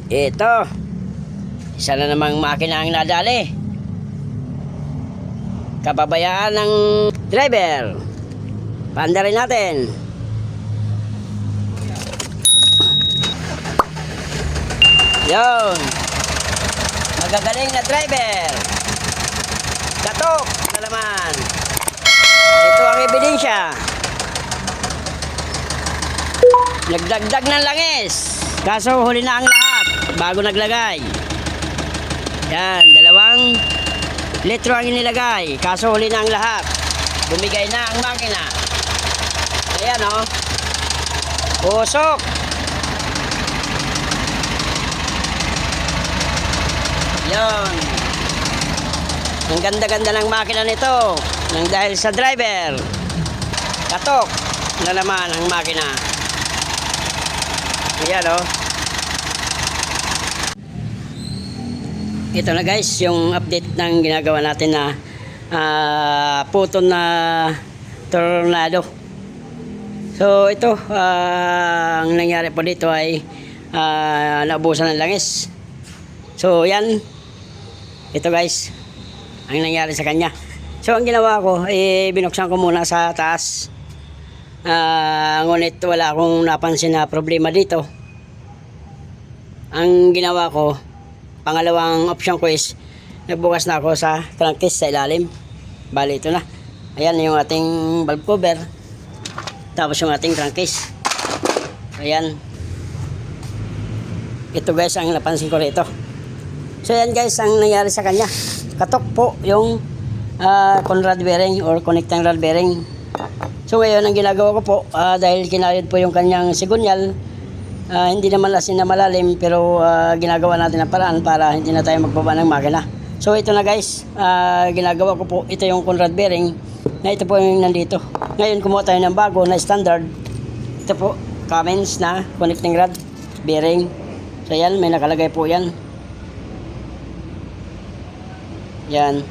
Ito, isa na namang makina ang nadali. Kababayaan ng driver. Paanda rin natin. Yun. Magagaling na driver. Katok na naman. Ito ang ebidensya. Nagdagdag ng langis. Kaso huli na ang lahat bago naglagay. Yan, 2 litro ang inilagay. Kaso huli na ang lahat. Bumigay na ang makina. Ayan o. Usok. Yan. Ang ganda-ganda ng makina nito. Nang dahil sa driver. Katok na naman ang makina. Ayan o. Ito na guys, yung update ng ginagawa natin na puton na tornado. So ito, ang nangyari po dito ay naubusan ng langis. So yan, ito guys, ang nangyari sa kanya. So ang ginawa ko, binuksan ko muna sa taas. Ngunit wala akong napansin na problema dito. Ang ginawa ko, pangalawang option ko is nagbukas na ako sa crankcase sa ilalim. Bali ito na. Ayan yung ating valve cover. Tapos yung ating crankcase. Ayan. Ito guys ang napansin ko rito. So ayan guys ang nangyari sa kanya. Katok po yung rod bearing or connecting rod bearing. So ngayon ang ginagawa ko po, dahil kinayod po yung kanyang sigunyal, hindi naman asin na malalim, pero ginagawa natin ang paraan para hindi na tayo magbaba ng makina. So ito na guys, ginagawa ko po, ito yung rod bearing na ito po yung nandito. Ngayon kumuha tayo ng bago na standard. Ito po, Cummins na connecting rod bearing. So yan, may nakalagay po yan. Yan.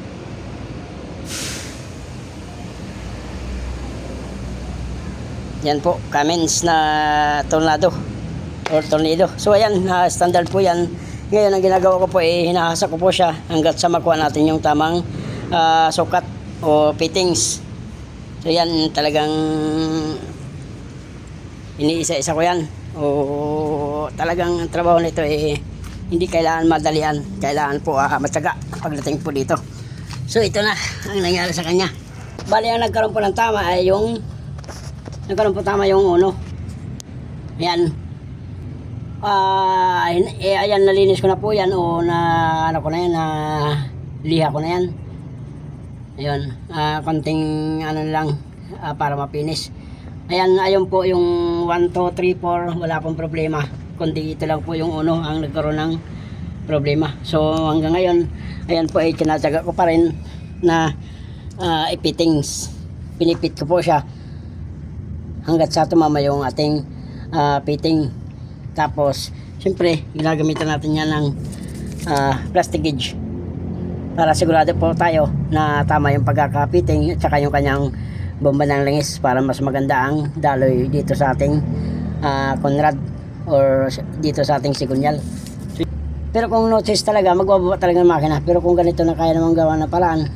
Yan po, Cummins na tornado or tornado. So ayan, standard po yan. Ngayon ang ginagawa ko po hinahasa ko po siya hanggat sa makuha natin yung tamang sukat o fittings. So yan, talagang iniisa-isa ko yan. O talagang ang trabaho nito hindi kailangan madalian. Kailangan po matyaga pagdating po dito. So ito na ang nangyari sa kanya. Bali ang nagkaroon po ng tama ay yung uno. Ayan. Ayan, nalinis ko na po yan o na ano ko na yan, liha ko na yan. Ayun, konting ano lang para mapinis. Ayan, ayun po yung 1, 2, 3, 4, wala pong problema. Kundi ito lang po yung uno ang nagkaroon ng problema. So hanggang ngayon, ayan po ay tinatyaga ko pa rin na ipittings. Pinipit ko po siya hanggat sa tumama yung ating fitting. Tapos siyempre ginagamitan natin yan ng plastic gauge para sigurado po tayo na tama yung pagkaka-fitting at saka yung kanyang bomba ng langis para mas maganda ang daloy dito sa ating conrod or dito sa ating sigunyal. Pero kung notice talaga, magbababa talaga ng makina. Pero kung ganito na kaya namang gawa na paraan,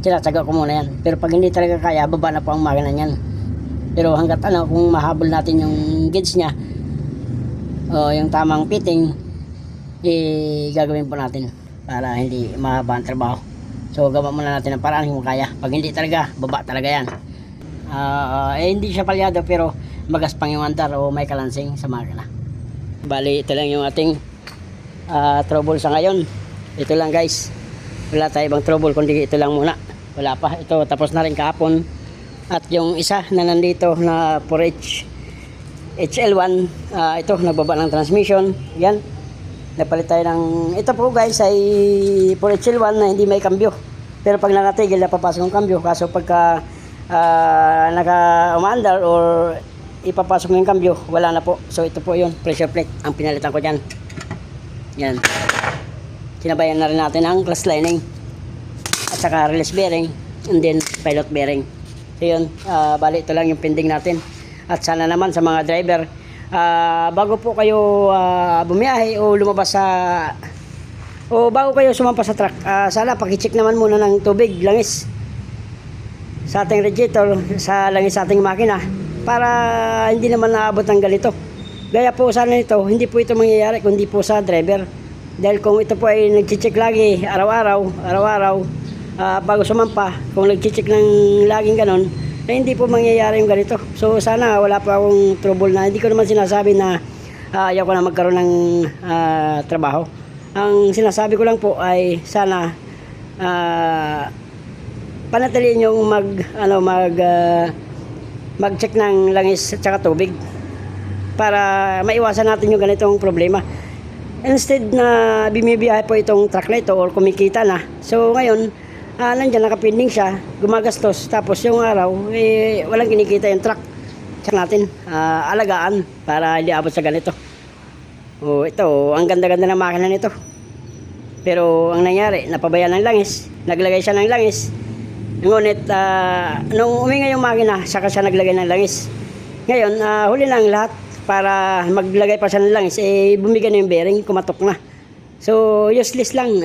tinatsaga ko muna yan. Pero pag hindi talaga kaya, baba na po ang makina niyan. Pero hanggat kung mahabol natin yung gauge niya o yung tamang fitting, gagawin po natin para hindi mahaba ang trabaho. So gawa muna natin ang paraan kung kaya. Pag hindi talaga, baba talaga yan. Hindi siya palyado pero magaspang yung andar o may kalansing sa makina. Bali ito lang yung ating trouble sa ngayon. Ito lang guys, wala tayo ibang trouble kundi ito lang muna. Wala pa, ito tapos na rin kahapon. At yung isa na nandito na 4H HL1, ito nagbaba ng transmission. Yan, napalit tayo ng, ito po guys ay 4HL1 na hindi may kambyo. Pero pag nakatigil napapasok yung kambyo. Kaso pagka naka-umandar or ipapasok mo yung kambyo, wala na po. So ito po yun, pressure plate ang pinalitan ko dyan. Yan, sinabayan na rin natin ang clutch lining at saka release bearing and then pilot bearing. So yun, bali ito lang yung pending natin. At sana naman sa mga driver bago po kayo bumiyahe o lumabas sa o bago kayo sumampa sa truck, sana pakicheck naman muna ng tubig, langis sa ating radiator, sa langis sa ating makina para hindi naman naabot ng ganito. Gaya po sana nito, hindi po ito mangyayari kundi po sa driver. Dahil kung ito po ay nag-check lagi, araw-araw, bago sumampa, kung nag-check ng laging ganon, hindi po mangyayari yung ganito. So sana wala pa akong trouble na, hindi ko naman sinasabi na ayaw ko na magkaroon ng trabaho. Ang sinasabi ko lang po ay sana panatiliin yung mag-check ng langis at saka tubig para maiwasan natin yung ganitong problema. Instead na bimibiyahe po itong truck na ito or kumikita na, so ngayon nandyan nakapinding siya, gumagastos, tapos yung araw walang kinikita yung truck. Check natin, alagaan para hindi abot sa ganito. Ito, ang ganda-ganda ng makina nito, pero ang nangyari, napabayaan ng langis, naglagay siya ng langis. Ngunit nung uminga yung makina, saka siya naglagay ng langis. Ngayon, huli na ang lahat para maglagay pa siya ng langis, bumigay na yung bearing, kumatok na. So useless lang.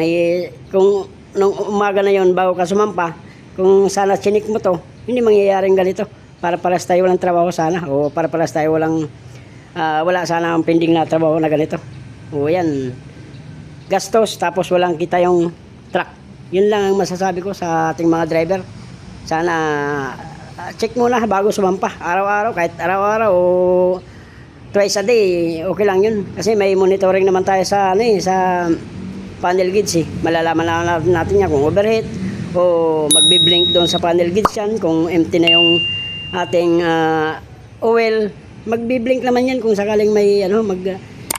Kung nung umaga na yon bago ka sumampa, kung sana chinik mo to, hindi mangyayaring ganito. Para paras tayo walang trabaho sana, o para paras tayo walang wala sana ang pending na trabaho na ganito. Yan, gastos tapos walang kita yung truck. Yun lang ang masasabi ko sa ating mga driver. Sana check muna bago sumampa, araw-araw, kahit araw-araw o twice a day, okay lang yun. Kasi may monitoring naman tayo sa sa panel gauge. Malalaman natin yan kung overheat o magbi-blink doon sa panel gauge yan, kung empty na yung ating oil. Magbi-blink naman yan kung sakaling may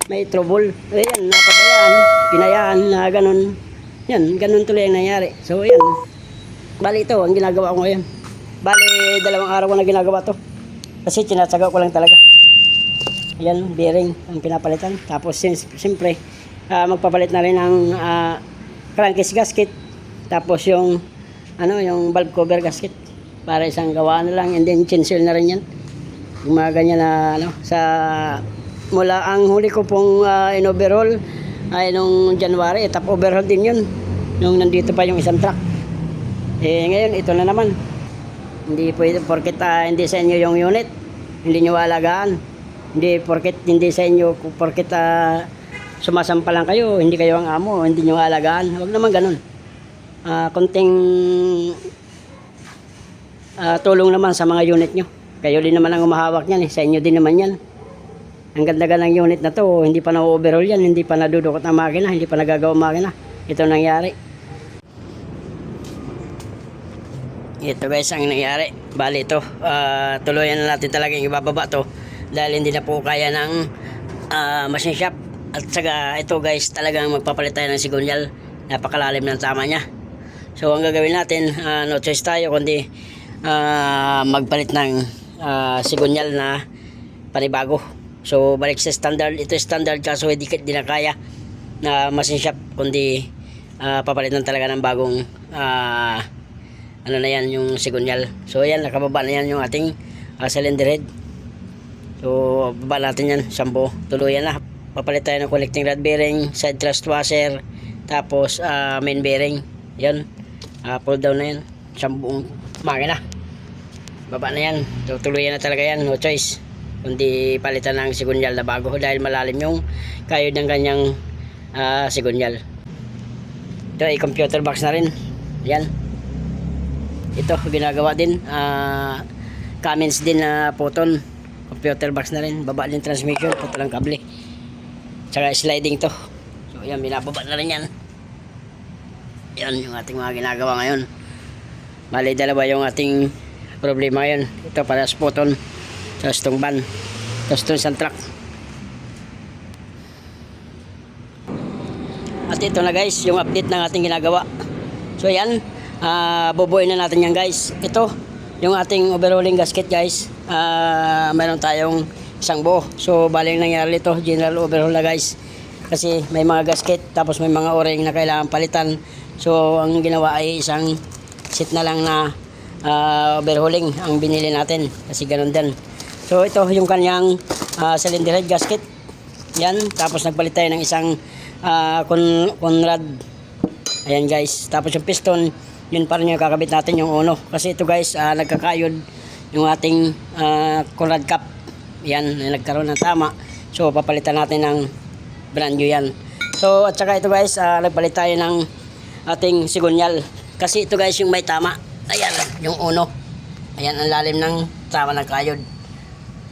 may trouble. Ayan, napabayaan, pinayaan na ganun. Yan, ganun tuloy ang nangyari. So ayan, bali ito ang ginagawa ko ngayon. Bali 2 araw ko na ginagawa to, kasi tinatsaga ko lang talaga. Ayan, bearing ang pinapalitan. Tapos siyempre magpapalit na rin ng crankcase gasket, tapos yung yung valve cover gasket, para isang gawaan na lang, and then chainsail na rin yan. Yung mga ganyan na sa mula ang huli ko pong in-overhaul ay nung January, top overhaul din yun, nung nandito pa yung isang truck. Ngayon ito na naman. Hindi pwede porket hindi sa inyo yung unit, hindi nyo alagaan. Hindi porket hindi sa inyo, porket sumasampa lang kayo, hindi kayo ang amo, hindi nyo alagaan. Huwag naman ganun. Konting tulong naman sa mga unit nyo. Kayo din naman ang umahawak niyan, sa inyo din naman yan. Ang ganda-ganda ng unit na to, hindi pa na-overhaul yan, hindi pa nadudukot ang makina, hindi pa nagagawa ang makina. Ito nangyari. Ito guys ang nangyari. Bali ito, tuluyan na natin talagang ibababa to dahil hindi na po kaya ng machine shop. At saka ito guys, talagang magpapalit tayo ng sigunyal. Napakalalim ng tama niya. So ang gagawin natin, no choice tayo kundi magpalit ng sigunyal na panibago. So balik sa standard, ito standard kaso hindi na kaya na machine shop, kundi papalitan talaga ng bagong na yan, yung sigunyal. So ayan, nakababa na yan yung ating cylinder head. So baba natin yan, sambo, tuluyan na. Papalit tayo ng collecting rod bearing, side thrust washer, tapos main bearing. Yan, pull down na yan, sambuong makina. Baba na yan, so tuluyan na talaga yan, no choice kundi palitan ng sigunyal na bago dahil malalim yung kayod ng kanyang sigunyal. Ito ay computer box na rin. Yan, ito ginagawa din, Cummins din na Photon, computer box na rin. Baba din transmission, puto lang kable, tsaka sliding to. So yan, binababa na rin yan. Yan yung ating mga ginagawa ngayon. Bali dalawa yung ating problema ngayon. Ito para sa Photon, tapos itong van, tapos itong isang truck. At ito na guys, yung update ng ating ginagawa. So yan, bubuin na natin yan guys. Ito yung ating overhauling gasket guys. Meron tayong isang buo. So baling nangyari ito, general overhaul na guys, kasi may mga gasket, tapos may mga o-ring na kailangan palitan. So ang ginawa ay isang set na lang na overhauling ang binili natin, kasi ganun din. So ito yung kanyang cylinder head gasket. Yan, tapos nagpalit tayo ng isang Conrad. Ayan guys, tapos yung piston, yun pa rin yung kakabit natin yung uno. Kasi ito guys, nagkakayod yung ating Conrad cap. Yan, nagkaroon ng tama. So papalitan natin ng brand new yan. So at saka ito guys, nagpalit tayo ng ating sigunyal. Kasi ito guys yung may tama. Ayan, yung uno. Ayan, ang lalim ng tama ng kayod.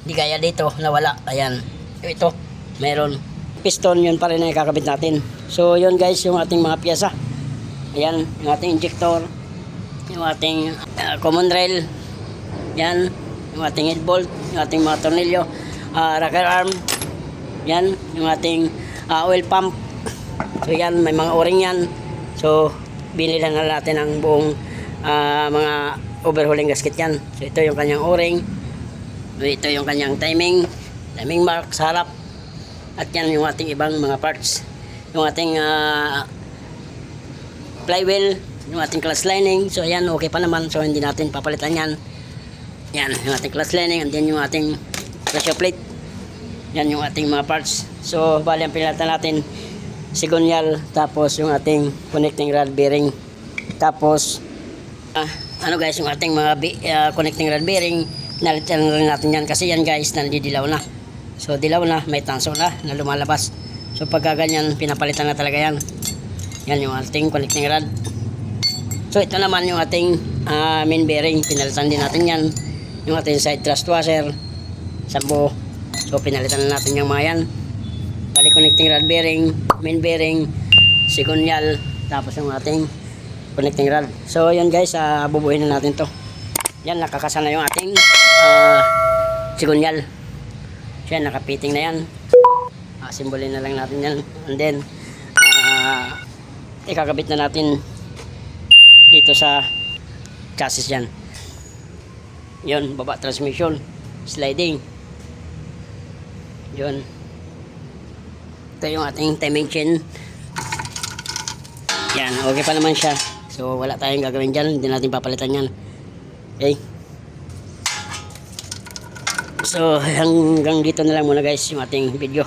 Di gaya dito, nawala. Ayan, ito, meron. Piston, yun pa rin na ikakabit natin. So yun guys, yung ating mga piyesa. Ayan, yung ating injector, yung ating common rail. Yan, yung ating head bolt, yung ating mga tornilyo, rocker arm. Yan, yung ating oil pump. So yan, may mga o-ring yan. So binilan na natin ang buong mga overhauling gasket yan. So ito yung kanyang o-ring. Ito yung kanyang timing mark sa harap. At yan yung ating ibang mga parts. Yung ating flywheel, yung ating clutch lining. So ayan, okay pa naman. So hindi natin papalitan yan. Yan, yung ating clutch lining. And then yung ating pressure plate. Yan yung ating mga parts. So bali ang pinalitan natin, sigunyal, tapos yung ating connecting rod bearing. Tapos ano guys, yung ating mga connecting rod bearing, pinalitan rin natin yan. Kasi yan guys, nandidilaw na. So dilaw na, may tanso na lumalabas. So pagka ganyan, pinapalitan na talaga yan. Yan yung ating connecting rod. So ito naman yung ating main bearing, pinalitan din natin yan. Yung ating side thrust washer, sambo. So pinalitan na natin yung mga yan. Bali connecting rod bearing, main bearing, sigunyal, tapos yung ating connecting rod. So yan guys, bubuhin na natin to. Yan, nakakasana yung ating sigunyal. So yan, nakapiting na yan. Simbolin na lang natin yan. And then ikakabit na natin dito sa chassis yan. Yun, baba transmission, sliding. Yun. Ito yung ating timing chain. Yan, okay pa naman siya. So wala tayong gagawin dyan, hindi natin papalitan yan. Okay. So hanggang dito na lang muna guys yung ating video.